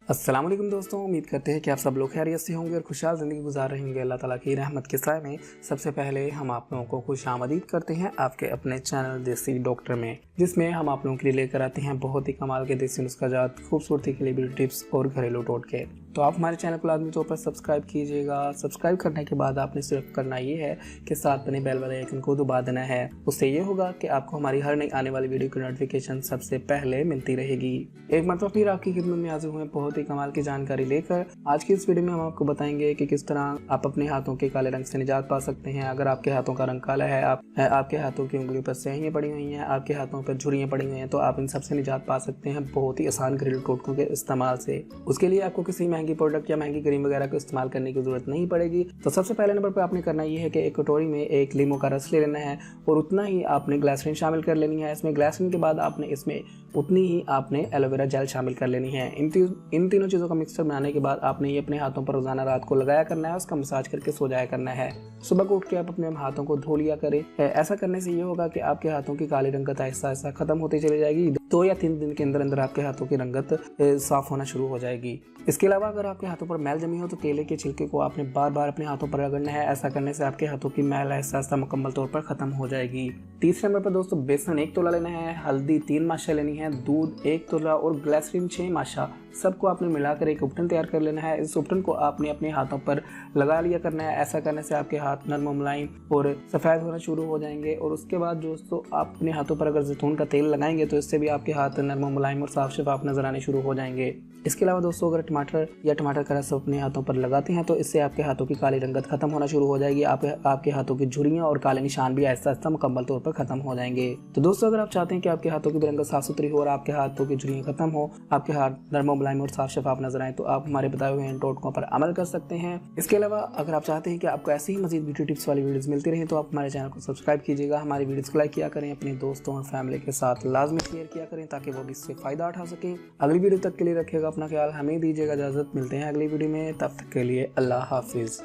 अस्सलाम वालेकुम दोस्तों, उम्मीद करते हैं कि आप सब लोग खैरियत से होंगे और खुशहाल ज़िंदगी गुजार रहे होंगे। अल्लाह ताला की रहमत के साए में सबसे पहले हम आप लोगों को खुशामदीद करते हैं आपके अपने चैनल देसी डॉक्टर में, जिसमें हम आप लोगों के लिए लेकर आते हैं बहुत ही कमाल के देसी नुस्खाजात, खूबसूरती के लिए ब्यूटी टिप्स और घरेलू टोटके। तो आप हमारे चैनल को लाजमी तौर पर सब्सक्राइब कीजिएगा। सब्सक्राइब करने के बाद आपने सिर्फ करना ये है कि साथ बने बेल वाले आइकन को दबा देना है। उससे ये होगा कि आपको हमारी हर नई आने वाली वीडियो की नोटिफिकेशन सबसे पहले मिलती रहेगी। एक मतलब फिर आपकी खिदमत में हाजिर हुए बहुत ही कमाल की जानकारी लेकर। आज की इस वीडियो में हम आपको बताएंगे कि किस तरह आप अपने हाथों के काले रंग से निजात पा सकते हैं। अगर आपके हाथों का रंग काला है, आपके हाथों की उंगलियों पर स्याहियां पड़ी हुई हैं, आपके हाथों पर झुर्रियां पड़ी हुई हैं, तो आप इन सबसे निजात पा सकते हैं बहुत ही आसान घरेलू टोटकों के इस्तेमाल से। उसके लिए आपको किसी महंगी प्रोडक्ट या महंगी क्रीम वगैरह को इस्तेमाल करने की जरूरत नहीं पड़ेगी। तो सबसे पहले नंबर पर आपने करना ये है कि एक कटोरी में एक लीमू का रस ले लेना है और उतना ही आपने ग्लिसरीन शामिल कर लेनी है। इसमें ग्लिसरीन के बाद आपने इसमें उतनी ही आपने एलोवेरा जेल शामिल कर लेनी है। इन तीनों चीज़ों का मिक्सचर बनाने के बाद आपने ये अपने हाथों पर रोजाना रात को लगाया करना है, उसका मसाज करके सो जाया करना है। सुबह को उठ के आप अपने हाथों को धो लिया करें। ऐसा करने से ये होगा कि आपके हाथों की काली रंगत आहिस्ता आहिस्ता खत्म होती चली जाएगी। 2 या 3 दिन के अंदर अंदर आपके हाथों की रंगत साफ होना शुरू हो जाएगी। इसके अलावा अगर आपके हाथों पर मैल जमी हो तो केले के छिलके को आपने बार बार अपने हाथों पर रगड़ना है। ऐसा करने से आपके हाथों की मैल आहिस्ता आहिस्ता मुकम्मल तौर पर खत्म हो जाएगी। तीसरे नंबर पर दोस्तों बेसन 1 तोला लेना है, हल्दी 3 माशा लेनी है, दूध 1 तोला और ग्लिसरीन 6 माशा, सबको आपने मिलाकर एक उपटन तैयार कर लेना है। इस उपटन को आपने अपने हाथों पर लगा लिया करना है। ऐसा करने से आपके हाथ नरम मुलायम और सफ़ेद होना शुरू हो जाएंगे। और उसके बाद दोस्तों आप अपने हाथों पर अगर जैतून का तेल लगाएंगे तो इससे भी आपके हाथ नरम मुलायम और साफ शफाफ नजर आने शुरू हो जाएंगे। इसके अलावा दोस्तों अगर टमाटर का रस अपने हाथों पर लगाते हैं तो इससे आपके हाथों की काली रंगत खत्म होना शुरू हो जाएगी। आपके हाथों की झुर्रियां और काले निशान भी आहिस्ता आहिस्ता मुकम्मल तौर पर खत्म हो जाएंगे। तो दोस्तों अगर आप चाहते हैं कि आपके हाथों की रंगत साफ सुथरी हो और आपके हाथों की झुर्रियां खत्म हो, आपके हाथ नरम मुलायम और साफ शफाफ नजर आए, तो आप हमारे बताए हुए इन टोटकों पर अमल कर सकते हैं। इसके अलावा अगर आप चाहते हैं कि आपको ऐसी ही मजीद ब्यूटी टिप्स वाली वीडियोस मिलती रहे तो आप हमारे चैनल को सब्सक्राइब कीजिएगा, हमारी वीडियोस को लाइक किया करें, अपने दोस्तों और फैमिली के साथ लाजमी शेयर किया करें ताकि वो भी इससे फायदा उठा सकें। अगली वीडियो तक के लिए रखिएगा अपना ख्याल, हमें दीजिएगा इजाजत। मिलते हैं अगली वीडियो में, तब तक के लिए अल्लाह हाफिज।